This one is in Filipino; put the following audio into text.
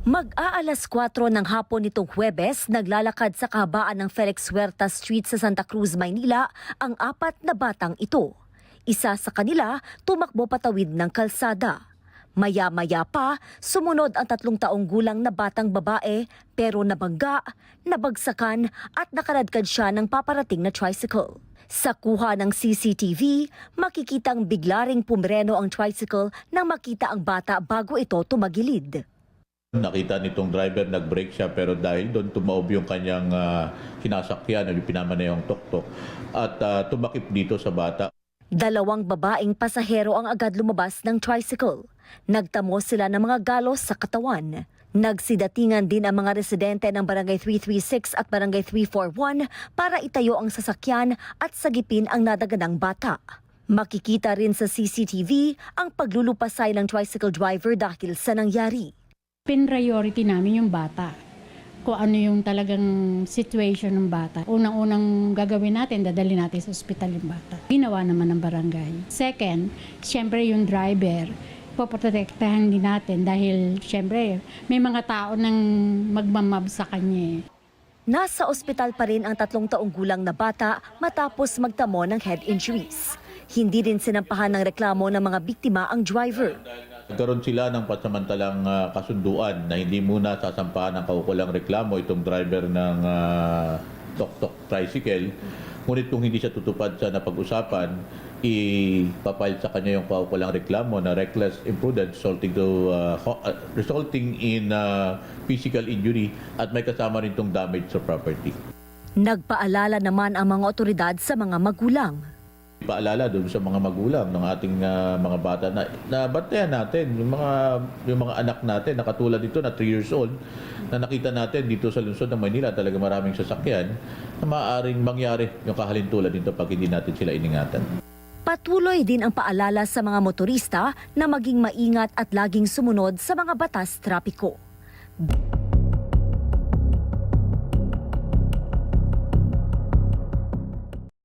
Mag-aalas 4 ng hapon nitong Huwebes, naglalakad sa kahabaan ng Felix Huerta Street sa Santa Cruz, Maynila ang 4 na batang ito. Isa sa kanila tumakbo patawid ng kalsada. Maya-maya pa, sumunod ang 3 taong gulang na batang babae pero nabangga, nabagsakan at nakaladkad siya ng paparating na tricycle. Sa kuha ng CCTV, makikitang bigla ring pumireno ang tricycle nang makita ang bata bago ito tumagilid. Nakita nitong driver, nag-brake siya pero dahil doon tumaob yung kanyang kinasakyan, pinamana yung tuktok at tumakip dito sa bata. 2 babaeng pasahero ang agad lumabas ng tricycle. Nagtamo sila ng mga galos sa katawan. Nagsidatingan din ang mga residente ng Barangay 336 at Barangay 341 para itayo ang sasakyan at sagipin ang nadaganang bata. Makikita rin sa CCTV ang paglulupasay ng tricycle driver dahil sa nangyari. Priority namin yung bata. Kung ano yung talagang situation ng bata. Unang-unang gagawin natin, dadali natin sa ospital yung bata. Ginawa naman ng barangay. Second, siyempre yung driver, poprotektahan din natin dahil siyempre may mga tao nang magmamab sa kanya. Nasa ospital pa rin ang 3 taong gulang na bata matapos magtamo ng head injuries. Hindi din sinampahan ng reklamo ng mga biktima ang driver. Nagkaroon sila ng pansamantalang kasunduan na hindi muna sasampahan ng kaukulang reklamo itong driver ng tok-tok tricycle. Ngunit kung hindi siya tutupad sa napag-usapan, ipapile sa kanya yung kaukulang reklamo na reckless imprudence resulting in physical injury at may kasama rin itong damage sa property. Nagpaalala naman ang mga otoridad sa mga magulang. Paalala doon sa mga magulang ng ating mga bata na bantayan natin yung mga anak natin na katulad dito na 3 years old na nakita natin dito sa lungsod ng Maynila talaga maraming sasakyan na maaaring mangyari yung kahalintulad dito pag hindi natin sila iningatan. Patuloy din ang paalala sa mga motorista na maging maingat at laging sumunod sa mga batas trapiko.